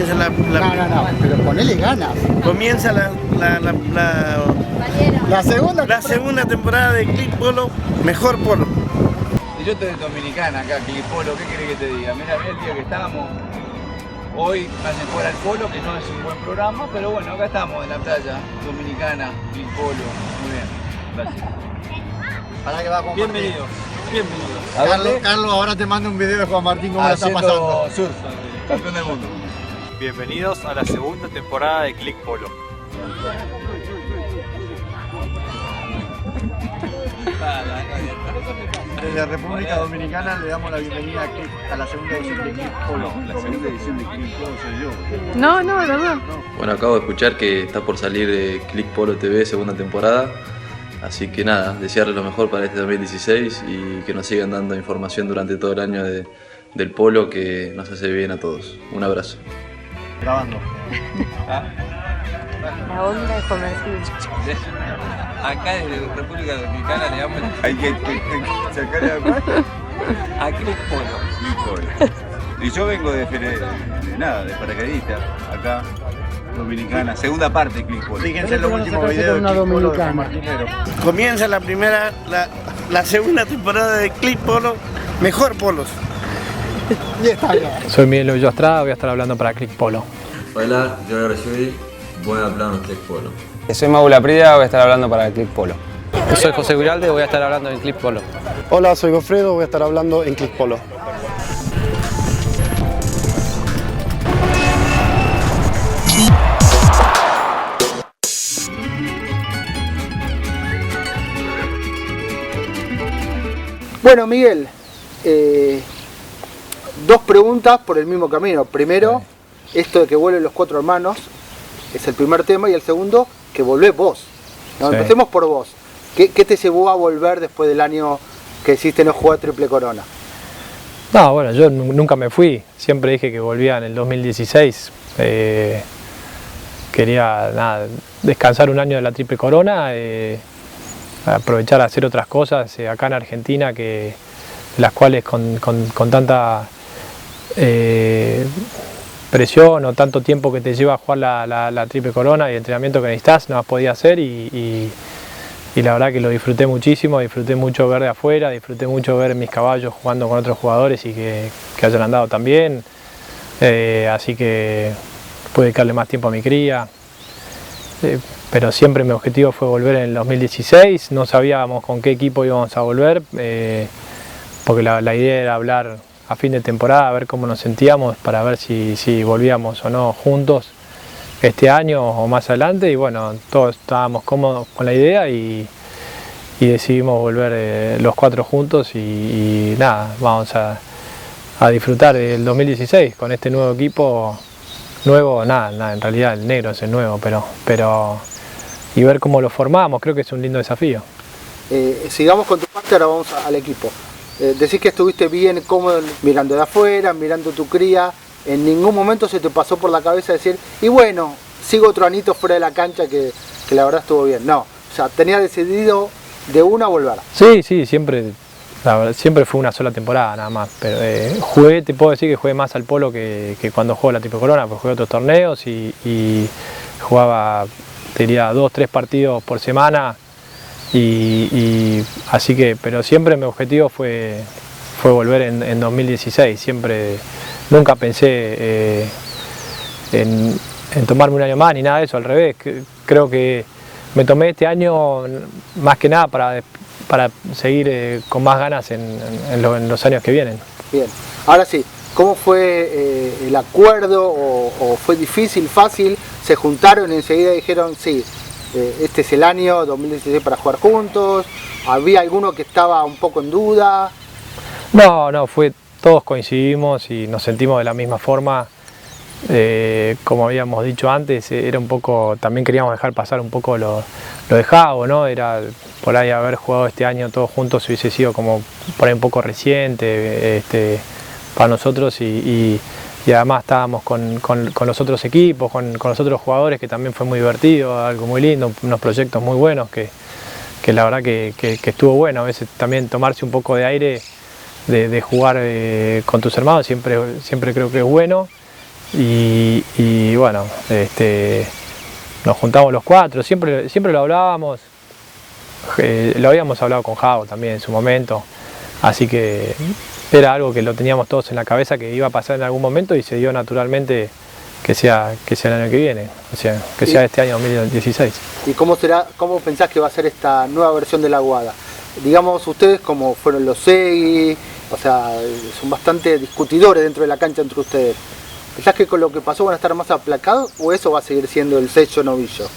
comienza No, pero ponele ganas. Comienza la segunda temporada de Click Polo, mejor polo. Yo estoy en Dominicana acá, Click Polo, ¿qué querés que te diga? Mira el día que estamos. Hoy hacen fuera el polo, que no es un buen programa, pero bueno, acá estamos en la playa Dominicana, Click Polo. Muy bien, gracias. Para que va Juan Bienvenido. Bienvenido. Carlos, ahora te mando un video de Juan Martín cómo la está pasando. Surf, campeón del mundo. Bienvenidos a la segunda temporada de Click Polo. Desde República Dominicana le damos la bienvenida a la segunda edición de Click Polo. La segunda edición de Click Polo soy yo. No, de verdad. Bueno, acabo de escuchar que está por salir de Click Polo TV segunda temporada. Así que nada, desearles lo mejor para este 2016 y que nos sigan dando información durante todo el año del polo que nos hace bien a todos. Un abrazo. Grabando. La onda es comercial. Acá desde República Dominicana le damos hay que sacarle a Click Polo. Y yo vengo de paracaidista, acá, Dominicana, segunda parte de Click Polo. Fíjense en los últimos videos de Click Polo de Juan Martínero. Comienza la segunda temporada de Click Polo, mejor polos. Y está bien. Soy Miguel Loyo Estrada, voy a estar hablando para Click Polo. Hola, yo recibí, voy a hablar en Click Polo. Soy Mauro Laprida, voy a estar hablando para Click Polo. Yo soy José Guiralde, voy a estar hablando en Click Polo. Hola, soy Gofredo, voy a estar hablando en Click Polo. Bueno, Miguel, dos preguntas por el mismo camino. Primero, esto de que vuelven los cuatro hermanos, es el primer tema, y el segundo, que volvés vos. ¿No? Sí. Empecemos por vos. ¿Qué te llevó a volver después del año que hiciste no jugar Triple Corona? No, bueno, yo nunca me fui, siempre dije que volvía en el 2016. Quería descansar un año de la Triple Corona, aprovechar a hacer otras cosas acá en Argentina, las cuales con tanta presión o tanto tiempo que te lleva a jugar la Triple Corona y el entrenamiento que necesitas, no las podía hacer y la verdad que lo disfruté muchísimo, disfruté mucho ver de afuera, disfruté mucho ver mis caballos jugando con otros jugadores y que hayan andado también, así que pude dedicarle más tiempo a mi cría, pero siempre mi objetivo fue volver en el 2016, no sabíamos con qué equipo íbamos a volver, porque la idea era hablar a fin de temporada, a ver cómo nos sentíamos para ver si volvíamos o no juntos este año o más adelante, y bueno, todos estábamos cómodos con la idea y decidimos volver los cuatro juntos y nada, vamos a disfrutar del 2016 con este nuevo equipo, nuevo, nada, en realidad el negro es el nuevo, pero y ver cómo lo formamos, creo que es un lindo desafío. Sigamos con tu parte, ahora vamos al equipo. Decís que estuviste bien cómodo mirando de afuera, mirando tu cría. En ningún momento se te pasó por la cabeza decir, y bueno, sigo otro anito fuera de la cancha que la verdad estuvo bien. No, o sea, tenías decidido de una a volver. Sí, siempre, la verdad, siempre fue una sola temporada nada más. Pero te puedo decir que jugué más al polo que cuando jugué la Triple Corona, porque jugué otros torneos y jugaba, te diría, 2-3 partidos por semana. Y así que, pero siempre mi objetivo fue volver en 2016, nunca pensé en tomarme un año más ni nada de eso, al revés, creo que me tomé este año más que nada para seguir con más ganas en los años que vienen. Bien, ahora sí, ¿cómo fue el acuerdo o fue difícil, fácil? ¿Se juntaron y enseguida dijeron sí? Este es el año 2016 para jugar juntos? ¿Había alguno que estaba un poco en duda? No, todos coincidimos y nos sentimos de la misma forma. Como habíamos dicho antes, era un poco, también queríamos dejar pasar un poco lo de Javo, ¿no? Era por ahí haber jugado este año todos juntos hubiese sido como por ahí un poco reciente para nosotros y además estábamos con los otros equipos, con los otros jugadores, que también fue muy divertido, algo muy lindo, unos proyectos muy buenos que la verdad que estuvo bueno. A veces también tomarse un poco de aire de jugar con tus hermanos siempre creo que es bueno y bueno, nos juntamos los cuatro, siempre lo hablábamos, lo habíamos hablado con Javo también en su momento, así que era algo que lo teníamos todos en la cabeza que iba a pasar en algún momento y se dio naturalmente que sea el año que viene, o sea, que sea este año 2016. ¿Y cómo pensás que va a ser esta nueva versión de la Aguada? Digamos, ustedes como fueron los Segui, o sea, son bastante discutidores dentro de la cancha entre ustedes. ¿Pensás que con lo que pasó van a estar más aplacados o eso va a seguir siendo el sello novillo?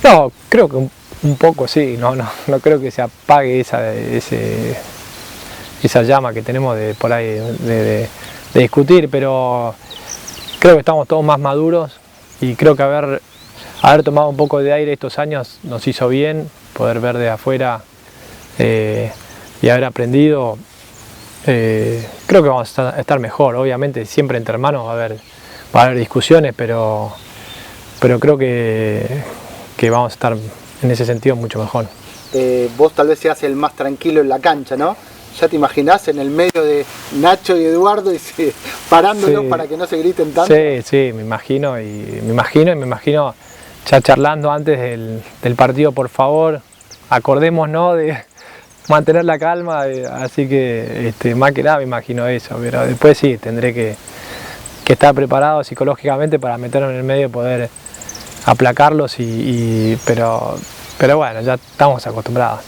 No, creo que un poco sí, no creo que se apague esa llama que tenemos por ahí de discutir, pero creo que estamos todos más maduros y creo que haber tomado un poco de aire estos años nos hizo bien, poder ver de afuera y haber aprendido. Creo que vamos a estar mejor, obviamente siempre entre hermanos va a haber discusiones, pero creo que vamos a estar en ese sentido mucho mejor. Vos tal vez seas el más tranquilo en la cancha, ¿no? ¿Ya te imaginás en el medio de Nacho y Eduardo y parándolos para que no se griten tanto? Sí, me imagino ya charlando antes del partido, por favor, acordémonos de mantener la calma, así que más que nada me imagino eso, pero después sí, tendré que estar preparado psicológicamente para meternos en el medio y poder aplacarlos, pero bueno, ya estamos acostumbrados.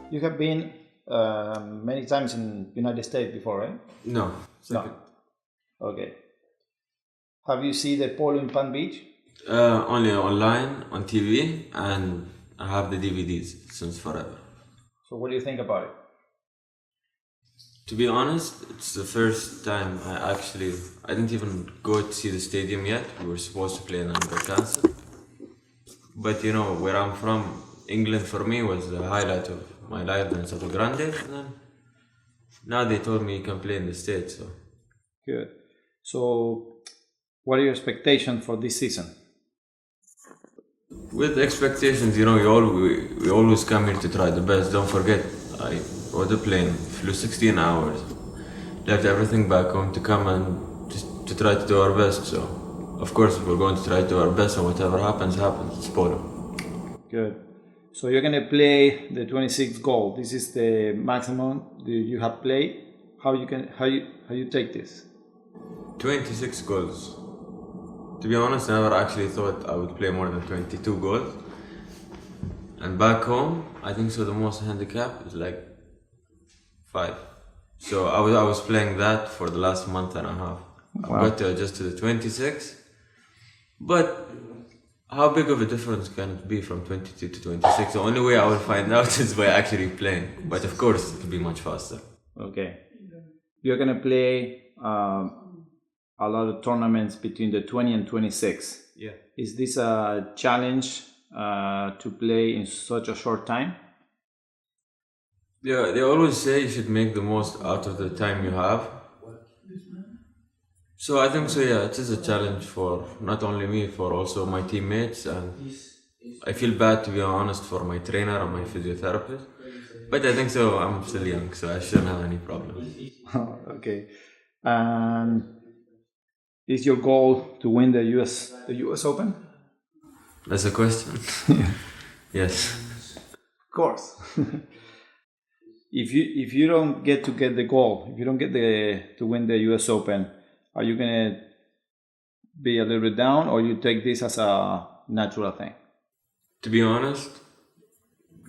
You have been many times in United States before, right? No. No. Okay. Have you seen the polo in Palm Beach? Only online, on TV, and I have the DVDs since forever. So what do you think about it? To be honest, it's the first time I didn't even go to see the stadium yet. We were supposed to play and then got cancelled. But you know, where I'm from, England for me was the highlight of my life in Soto Grande, and then now they told me you can play in the States. So good. So what are your expectations for this season? with expectations, you know, we always come here to try the best. Don't forget, I rode a plane, flew 16 hours, left everything back home to come and just to try to do our best. So of course we're going to try to do our best, and whatever happens, it's polo. Good. So you're gonna play the 26 goal. This is the maximum that you have played. How you take this? 26 goals. To be honest, I never actually thought I would play more than 22 goals. And back home, I think so the most handicap is like 5. So I was playing that for the last month and a half. Wow. I've got to adjust to the 26. But how big of a difference can it be from 22 to 26? The only way I will find out is by actually playing. But of course, it will be much faster. Okay. You're going to play a lot of tournaments between the 20 and 26. Yeah. Is this a challenge to play in such a short time? Yeah, they always say you should make the most out of the time you have. So I think so, yeah, it is a challenge for not only me, for also my teammates, and I feel bad, to be honest, for my trainer and my physiotherapist. But I think so, I'm still young, so I shouldn't have any problems. Okay. Is your goal to win the US Open? That's a question. Yes. Of course. If you don't get the goal, if you don't get to win the US Open, are you gonna be a little bit down, or you take this as a natural thing? To be honest,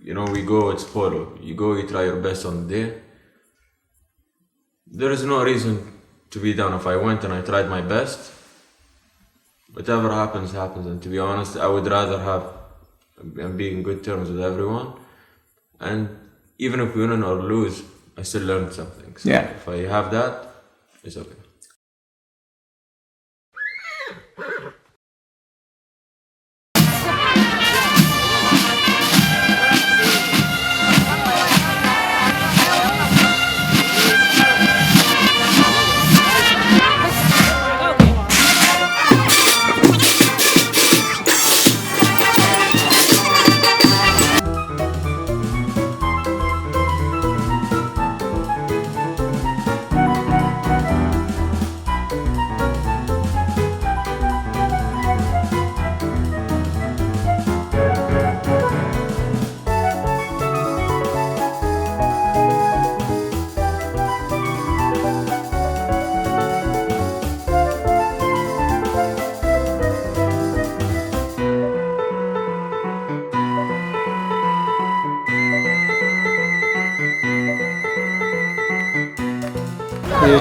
you know, we go, it's polo. You go, you try your best on the day. there is no reason to be down. If I went and I tried my best, whatever happens, happens. And to be honest, I would rather have and be in good terms with everyone. And even if we win or lose, I still learned something. So Yeah. if I have that, it's okay.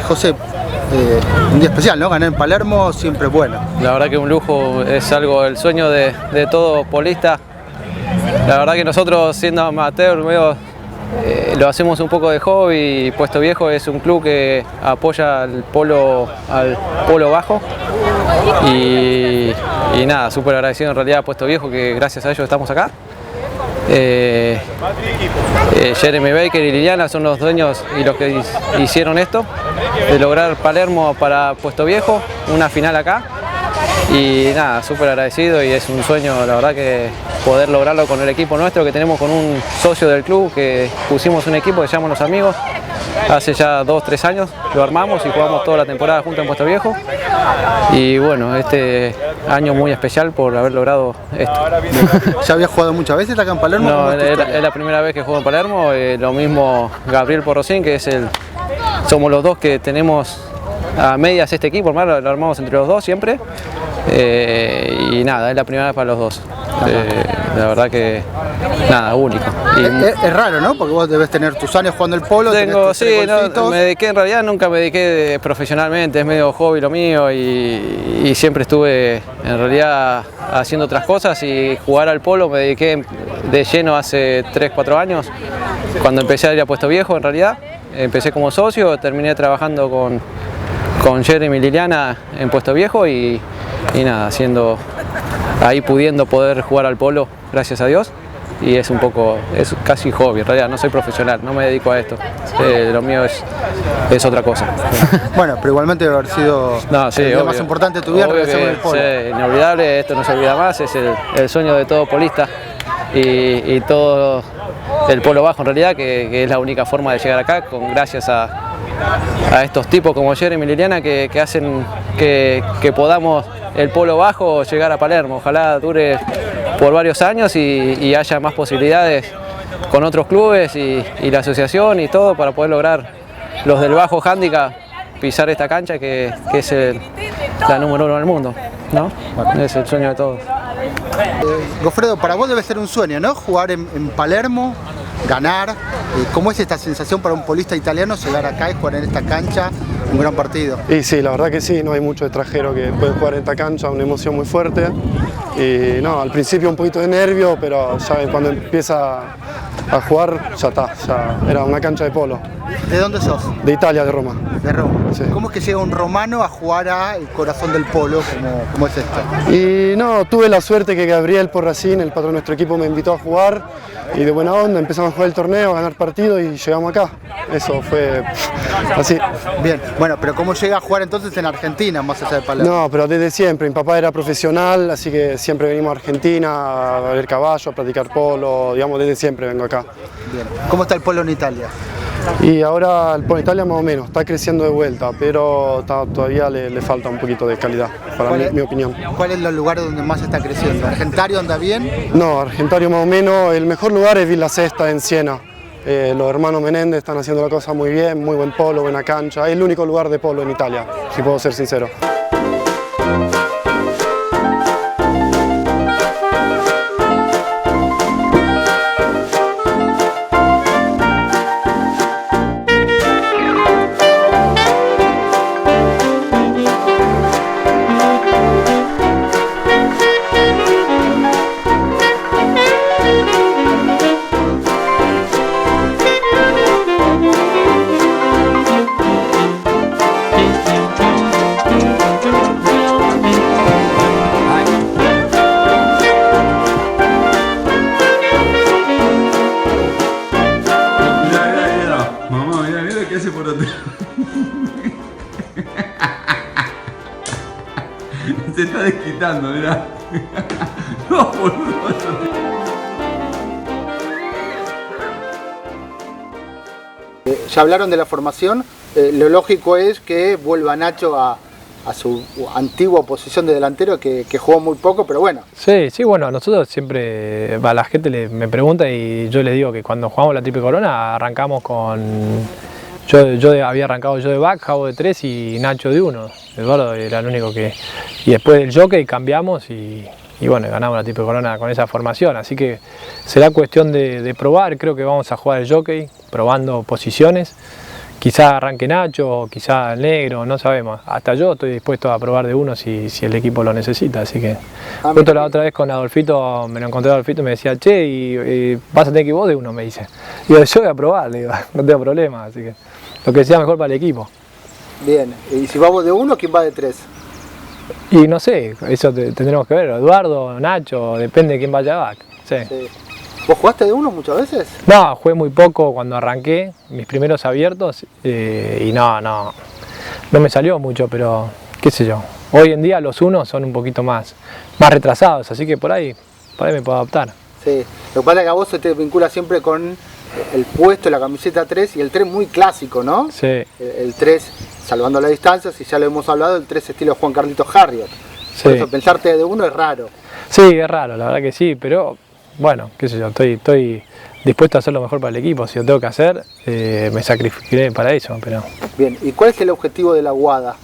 José, un día especial, ¿no? Ganar en Palermo siempre es bueno. La verdad que un lujo, es algo, el sueño de todo polista. La verdad que nosotros siendo amateur lo hacemos un poco de hobby. Puesto Viejo es un club que apoya al polo bajo y nada, súper agradecido en realidad a Puesto Viejo, que gracias a ellos estamos acá. Jeremy Baker y Liliana son los dueños y los que hicieron esto, de lograr Palermo para Puesto Viejo, una final acá, y nada, súper agradecido, y es un sueño la verdad que poder lograrlo con el equipo nuestro que tenemos, con un socio del club, que pusimos un equipo que se llama Los Amigos. Hace ya 2-3 años lo armamos y jugamos toda la temporada junto en Puesto Viejo, y bueno, este año muy especial por haber logrado esto. ¿Ya habías jugado muchas veces acá en Palermo? No, es la primera vez que juego en Palermo. Lo mismo Gabriel Porrosín, que es somos los dos que tenemos a medias este equipo, hermano, lo armamos entre los dos siempre. Y nada, es la primera vez para los dos. La verdad que nada, único. Es raro, ¿no? Porque vos debes tener tus años jugando el polo. Sí, no, me dediqué, en realidad nunca me dediqué profesionalmente, es medio hobby lo mío, y siempre estuve en realidad haciendo otras cosas, y jugar al polo me dediqué de lleno hace 3-4 años, cuando empecé a ir a Puesto Viejo en realidad. Empecé como socio, terminé trabajando con Jeremy y Liliana en Puesto Viejo, y nada, pudiendo poder jugar al polo, gracias a Dios. Y es casi hobby, en realidad no soy profesional, no me dedico a esto. Lo mío es otra cosa. Bueno, pero igualmente debe haber sido el día más importante de tu vida, regresar con el polo. Sí, inolvidable, esto no se olvida más, es el sueño de todo polista y todo el polo bajo en realidad, que es la única forma de llegar acá, gracias a estos tipos como Jeremy y Liliana, que hacen que podamos el polo bajo llegar a Palermo. Ojalá dure por varios años y haya más posibilidades con otros clubes y la asociación y todo, para poder lograr los del bajo handicap pisar esta cancha que es la número 1 del mundo, ¿no? Bueno. Es el sueño de todos. Gofredo, para vos debe ser un sueño, ¿no? Jugar en Palermo, ganar. ¿Cómo es esta sensación para un polista italiano llegar acá y jugar en esta cancha un gran partido? Y sí, la verdad que sí, no hay mucho extranjero que puede jugar en esta cancha, una emoción muy fuerte. Y no, al principio un poquito de nervio, pero ya cuando empieza a jugar ya está, ya era una cancha de polo. ¿De dónde sos? De Italia, de Roma. De Roma. Sí. ¿Cómo es que llega un romano a jugar a el corazón del polo? ¿Cómo es esto? Y no, tuve la suerte que Gabriel Porrasín, el patrón de nuestro equipo, me invitó a jugar, y de buena onda empezamos a jugar el torneo, a ganar partidos y llegamos acá. Eso fue así. Bien, bueno, pero ¿cómo llega a jugar entonces en Argentina, más allá de Palermo? No, pero desde siempre. Mi papá era profesional, así que siempre venimos a Argentina a ver caballos, a practicar polo, digamos, desde siempre vengo acá. Bien. ¿Cómo está el polo en Italia? Y ahora el polo en Italia más o menos, está creciendo de vuelta, pero todavía le falta un poquito de calidad, para mi opinión. ¿Cuál es el lugar donde más está creciendo? ¿Argentario anda bien? No, Argentario más o menos. El mejor lugar es Villa Sesta en Siena. Los hermanos Menéndez están haciendo la cosa muy bien, muy buen polo, buena cancha. Es el único lugar de polo en Italia, si puedo ser sincero. está desquitando, mirá. No, boludo. Ya hablaron de la formación, lo lógico es que vuelva Nacho a su antigua posición de delantero que jugó muy poco, pero bueno. Sí, sí, bueno, nosotros siempre, la gente me pregunta y yo les digo que cuando jugamos la Triple Corona arrancamos con... Yo había arrancado yo de back, Javo de 3 y Nacho de 1. Eduardo era el único que... Y después del jockey cambiamos y bueno, ganamos la Triple Corona con esa formación. Así que será cuestión de probar, creo que vamos a jugar el jockey, probando posiciones. Quizá arranque Nacho, quizá el negro, no sabemos. Hasta yo estoy dispuesto a probar de uno si el equipo lo necesita. Así que justo la otra vez con Adolfito, me lo encontré a Adolfito y me decía, che, y vas a tener que ir vos de uno, me dice. Digo, yo voy a probar, le digo, no tengo problema, así que lo que sea mejor para el equipo. Bien, y si vamos de 1, ¿quién va de 3? Y no sé, eso tendremos que ver, Eduardo, Nacho, depende de quién vaya a back. Sí. Sí. ¿Vos jugaste de 1 muchas veces? No, jugué muy poco cuando arranqué, mis primeros abiertos, y no me salió mucho, pero qué sé yo. Hoy en día los unos son un poquito más retrasados, así que por ahí me puedo adaptar. Sí, lo que pasa es que a vos se te vincula siempre con el puesto, la camiseta 3 y el 3 muy clásico, ¿no? Sí. El 3, salvando las distancias, y ya lo hemos hablado, el 3 estilo Juan Carlitos Harriot. Sí. Por eso pensarte de 1 es raro. Sí, es raro, la verdad que sí, pero bueno, qué sé yo, estoy dispuesto a hacer lo mejor para el equipo. Si lo tengo que hacer, me sacrificaré para eso. Pero... Bien, ¿y cuál es el objetivo de la Aguada?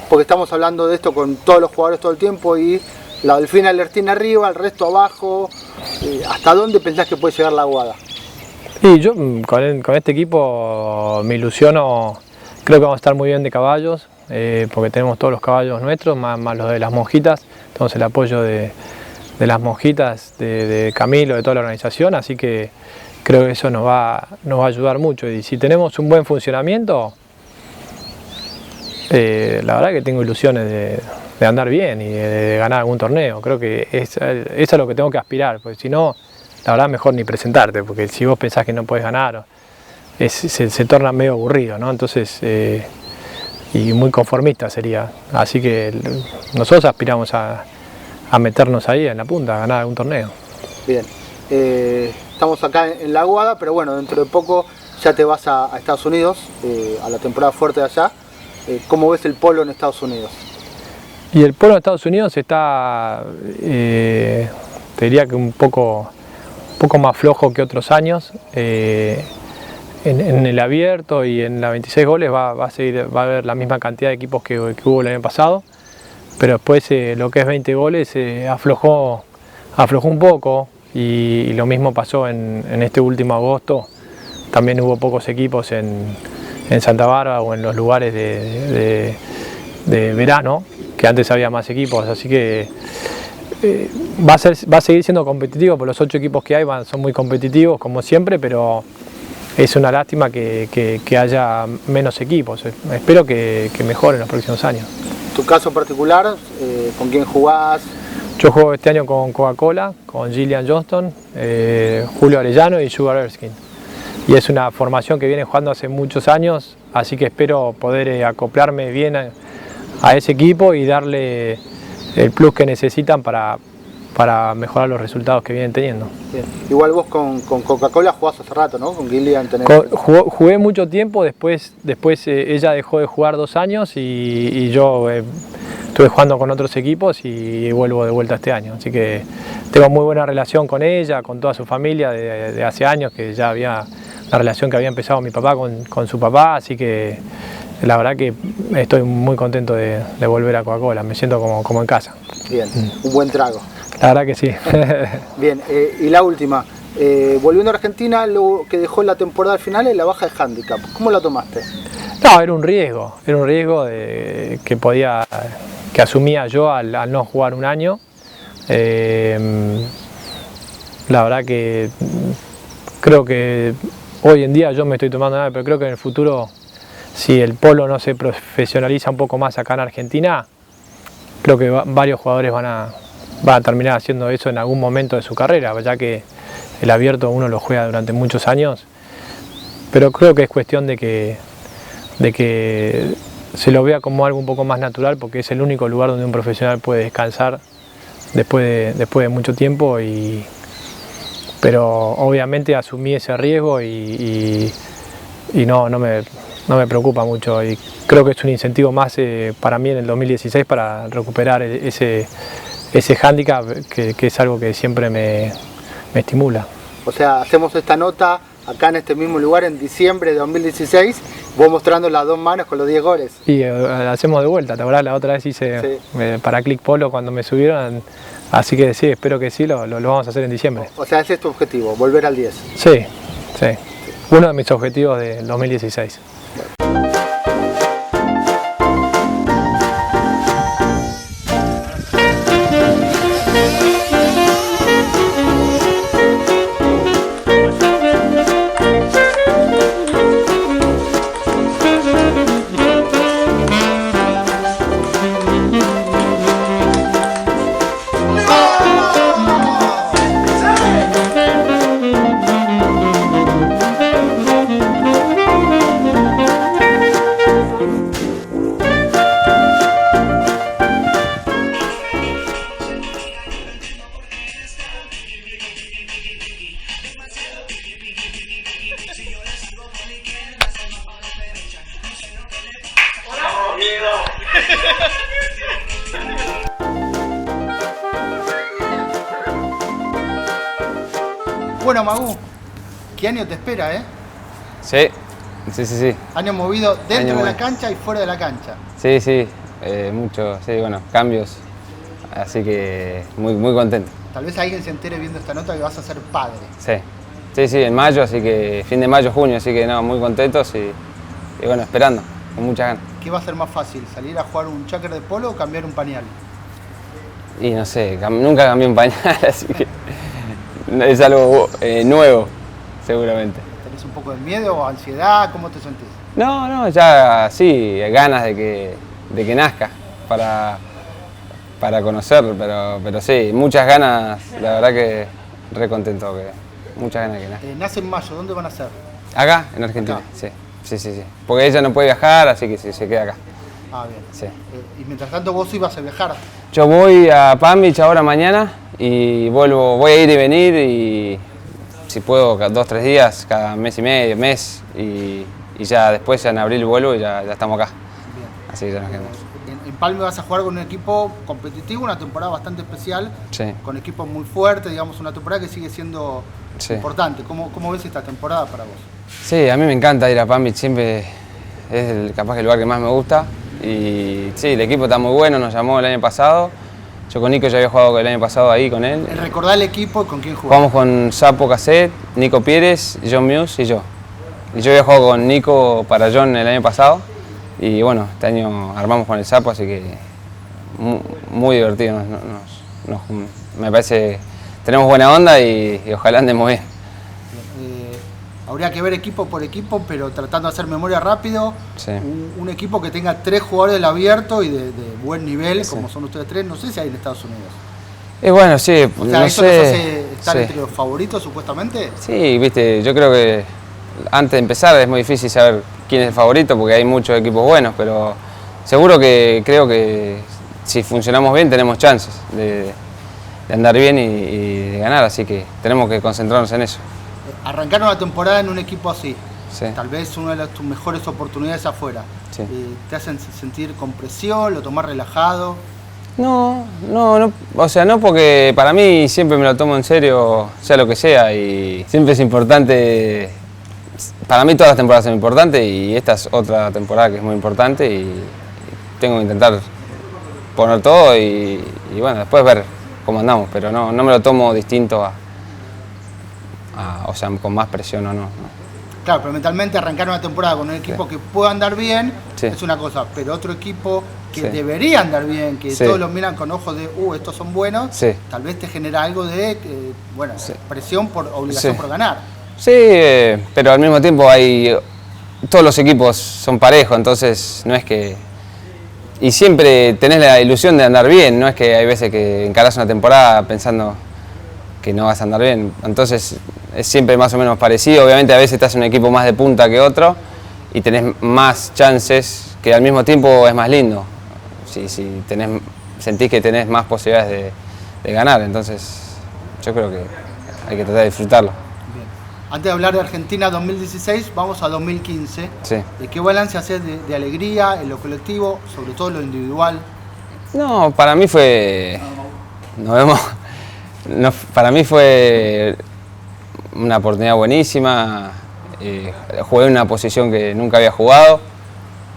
Porque estamos hablando de esto con todos los jugadores todo el tiempo y la Delfina Alertina arriba, el resto abajo. ¿Hasta dónde pensás que puede llegar la Aguada? Y yo con este equipo me ilusiono, creo que vamos a estar muy bien de caballos, porque tenemos todos los caballos nuestros, más los de las monjitas, tenemos el apoyo de las monjitas, de Camilo, de toda la organización, así que creo que eso nos va a ayudar mucho. Y si tenemos un buen funcionamiento, la verdad que tengo ilusiones de andar bien y de ganar algún torneo. Creo que es a lo que tengo que aspirar, porque si no, la verdad mejor ni presentarte, porque si vos pensás que no podés ganar, se torna medio aburrido, ¿no? Entonces, y muy conformista sería. Así que nosotros aspiramos a meternos ahí en la punta, a ganar algún torneo. Bien, estamos acá en la Aguada, pero bueno, dentro de poco ya te vas a Estados Unidos, a la temporada fuerte de allá. ¿Cómo ves el polo en Estados Unidos? Y el polo en Estados Unidos está, te diría que un poco más flojo que otros años. En el abierto y en la 26 goles va a haber la misma cantidad de equipos que hubo el año pasado. Pero después lo que es 20 goles aflojó un poco y lo mismo pasó en este último agosto. También hubo pocos equipos en Santa Bárbara o en los lugares de verano, que antes había más equipos, así que va a seguir siendo competitivo, por los 8 equipos que hay son muy competitivos como siempre, pero es una lástima que haya menos equipos. Espero que mejore en los próximos años. ¿Tu caso particular? ¿Con quién jugás? Yo juego este año con Coca-Cola, con Gillian Johnston, Julio Arellano y Sugar Erskine. Y es una formación que viene jugando hace muchos años, así que espero poder acoplarme bien a ese equipo y darle el plus que necesitan para mejorar los resultados que vienen teniendo. Bien. Igual vos con Coca-Cola jugás hace rato, ¿no? Con Gillian jugué mucho tiempo, después ella dejó de jugar 2 años y yo estuve jugando con otros equipos y vuelvo de vuelta este año. Así que tengo muy buena relación con ella, con toda su familia de hace años, que ya había una relación que había empezado mi papá con su papá, así que la verdad que estoy muy contento de volver a Coca-Cola, me siento como en casa. Bien, un buen trago. La verdad que sí. Bien, y la última, volviendo a Argentina, lo que dejó la temporada al final es la baja de handicap. ¿Cómo la tomaste? No, era un riesgo que asumía yo al no jugar un año. La verdad que creo que hoy en día yo me estoy tomando nada, pero creo que en el futuro, si el polo no se profesionaliza un poco más acá en Argentina, creo que varios jugadores van a terminar haciendo eso en algún momento de su carrera, ya que el abierto uno lo juega durante muchos años, pero creo que es cuestión de que se lo vea como algo un poco más natural, porque es el único lugar donde un profesional puede descansar después de mucho tiempo, pero obviamente asumí ese riesgo y no me preocupa mucho, y creo que es un incentivo más para mí en el 2016 para recuperar ese hándicap que es algo que siempre me estimula. O sea, hacemos esta nota acá en este mismo lugar en diciembre de 2016, vos mostrando las 2 manos con los 10 goles. Y hacemos de vuelta, ¿te acordás? La otra vez hice para Click Polo cuando me subieron, así que sí, espero que sí, lo vamos a hacer en diciembre. O sea, ese es tu objetivo, volver al 10. Sí, uno de mis objetivos del 2016. Bueno, Magu, ¿qué año te espera, Sí. Año movido dentro de la cancha y fuera de la cancha. Sí, mucho, bueno, cambios, así que muy contento. Tal vez alguien se entere viendo esta nota que vas a ser padre. Sí, en mayo, así que fin de mayo, junio, así que no, muy contentos y bueno, esperando, con muchas ganas. ¿Qué va a ser más fácil, salir a jugar un cháquer de polo o cambiar un pañal? Y no sé, nunca cambié un pañal, así que es algo nuevo, seguramente. ¿Tenés un poco de miedo o ansiedad? ¿Cómo te sentís? No, ya sí, ganas de que nazca para conocer, pero sí, muchas ganas, la verdad que re contento, muchas ganas de que nazca. Nace en mayo, ¿dónde van a ser? Acá, en Argentina, sí. Porque ella no puede viajar, así que se queda acá. Ah, bien. Sí. Y mientras tanto vos ibas a viajar. Yo voy a Palm Beach ahora mañana y voy a ir y venir y si puedo 2-3 días, cada mes y medio, y ya después en abril vuelvo y ya estamos acá. Bien. Así que ya nos quedamos. En Palm vas a jugar con un equipo competitivo, una temporada bastante especial, con equipos muy fuertes, digamos, una temporada que sigue siendo importante. ¿Cómo ves esta temporada para vos? Sí, a mí me encanta ir a Palm Beach, siempre es capaz que el lugar que más me gusta. Y sí, el equipo está muy bueno, nos llamó el año pasado. Yo con Nico ya había jugado el año pasado ahí con él. ¿Recordá el equipo con quién jugamos? Jugamos con Sapo Cassette, Nico Pérez, John Muse y yo. Y yo había jugado con Nico para John el año pasado. Y bueno, este año armamos con el Sapo, así que muy divertido. Me parece, tenemos buena onda y ojalá andemos bien. Habría que ver equipo por equipo, pero tratando de hacer memoria rápido, un equipo que tenga 3 jugadores del abierto y de buen nivel, como son ustedes 3, no sé si hay en Estados Unidos. Bueno, sí, o sea, ¿eso nos hace estar entre los favoritos supuestamente? Sí, viste, yo creo que antes de empezar es muy difícil saber quién es el favorito porque hay muchos equipos buenos, pero seguro que creo que si funcionamos bien tenemos chances de andar bien y de ganar, así que tenemos que concentrarnos en eso. Arrancar una temporada en un equipo así, tal vez una de tus mejores oportunidades afuera, ¿te hacen sentir con presión, lo tomás relajado? No, o sea, no, porque para mí siempre me lo tomo en serio, sea lo que sea, y siempre es importante, para mí todas las temporadas son importantes y esta es otra temporada que es muy importante y tengo que intentar poner todo y bueno, después ver cómo andamos, pero no me lo tomo distinto o sea, con más presión o no. Claro, pero mentalmente arrancar una temporada con un equipo que pueda andar bien es una cosa, pero otro equipo que debería andar bien, que todos lo miran con ojos de, estos son buenos, tal vez te genera algo de, presión por obligación por ganar. Sí, pero al mismo tiempo todos los equipos son parejos, entonces no es que... Y siempre tenés la ilusión de andar bien, no es que hay veces que encarás una temporada pensando que no vas a andar bien, entonces es siempre más o menos parecido. Obviamente a veces estás en un equipo más de punta que otro y tenés más chances que al mismo tiempo es más lindo. Si sentís que tenés más posibilidades de ganar, entonces yo creo que hay que tratar de disfrutarlo. Bien. Antes de hablar de Argentina 2016, vamos a 2015. Sí. ¿De qué balance haces de alegría en lo colectivo, sobre todo en lo individual? No, para mí fue... Nos vemos. No, para mí fue una oportunidad buenísima. Jugué en una posición que nunca había jugado,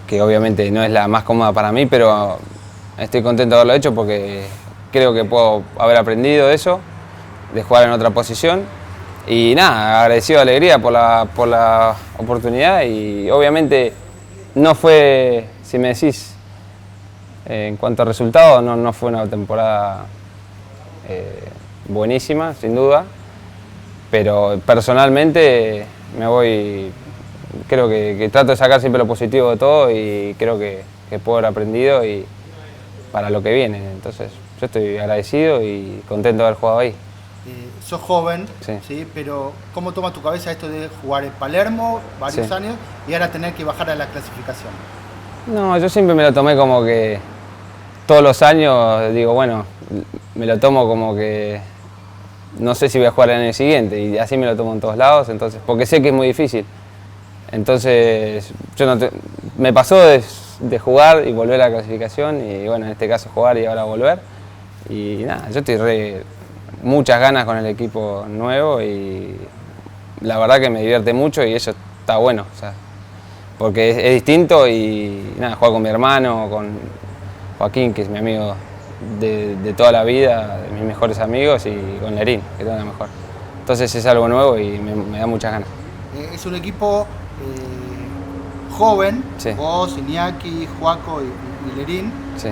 que obviamente no es la más cómoda para mí, pero estoy contento de haberlo hecho porque creo que puedo haber aprendido eso, de jugar en otra posición. Y nada, agradecido de alegría por la oportunidad y obviamente no fue, si me decís, en cuanto a resultados, no fue una temporada buenísima, sin duda, pero personalmente me voy, creo que trato de sacar siempre lo positivo de todo y creo que puedo haber aprendido y para lo que viene. Entonces yo estoy agradecido y contento de haber jugado ahí. Sos joven, sí. ¿sí? Pero ¿cómo toma tu cabeza esto de jugar en Palermo varios años y ahora tener que bajar a la clasificación? No, yo siempre me lo tomé como que todos los años digo, bueno, me lo tomo como que no sé si voy a jugar el año siguiente y así me lo tomo en todos lados, entonces, porque sé que es muy difícil. Entonces, me pasó de jugar y volver a la clasificación y bueno, en este caso jugar y ahora volver. Y nada, yo estoy muchas ganas con el equipo nuevo y la verdad que me divierte mucho y eso está bueno, o sea, porque es distinto y nada, jugar con mi hermano, con Joaquín, que es mi amigo de toda la vida, de mis mejores amigos, y con Lerín, que es la mejor. Entonces es algo nuevo y me da muchas ganas. Es un equipo joven, sí. Vos, Iñaki, Joaco y Lerín, sí.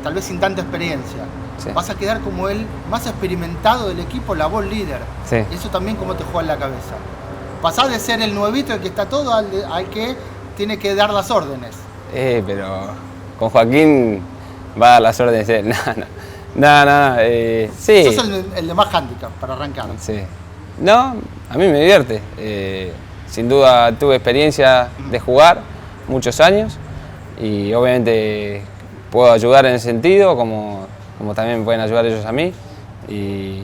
Tal vez sin tanta experiencia. Sí. Vas a quedar como el más experimentado del equipo, la voz líder. Sí. Eso también cómo te juega en la cabeza. Pasás de ser el nuevito, el que está todo, al que tiene que dar las órdenes. Pero con Joaquín va a dar las órdenes él. No, sí. Sos el de más handicap para arrancar. Sí. No, a mí me divierte. Sin duda tuve experiencia de jugar muchos años y obviamente puedo ayudar en ese sentido, como también me pueden ayudar ellos a mí. Y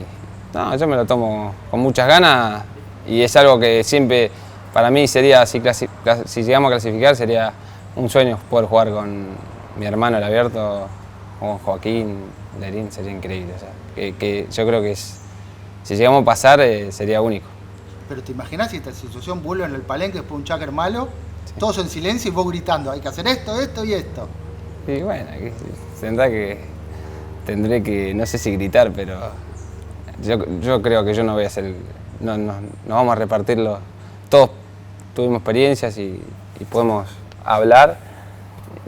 no, yo me lo tomo con muchas ganas y es algo que siempre para mí sería, si llegamos a clasificar, sería un sueño poder jugar con mi hermano el Abierto, con Joaquín, Lerín, sería increíble. O sea, que yo creo que si llegamos a pasar sería único. Pero te imaginas si esta situación vuelve en el palenque después de un cháquer malo, sí. Todos en silencio y vos gritando, hay que hacer esto, esto y esto. Y bueno, tendré que, no sé si gritar, pero yo creo que yo no voy a hacer, nos vamos a repartirlo. Todos tuvimos experiencias y podemos hablar.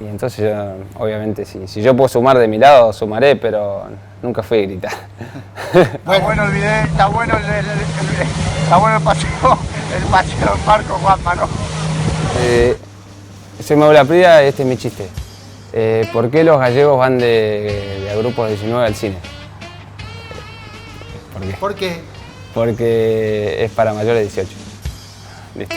Y entonces, obviamente, si yo puedo sumar de mi lado, sumaré, pero nunca fui a gritar. Bueno, bueno el video, está bueno el paseo del Marco Juanma, ¿no? Soy Maura Prida y este es mi chiste. ¿Por qué los gallegos van de grupos de 19 al cine? ¿Por qué? Porque es para mayores de 18. Listo.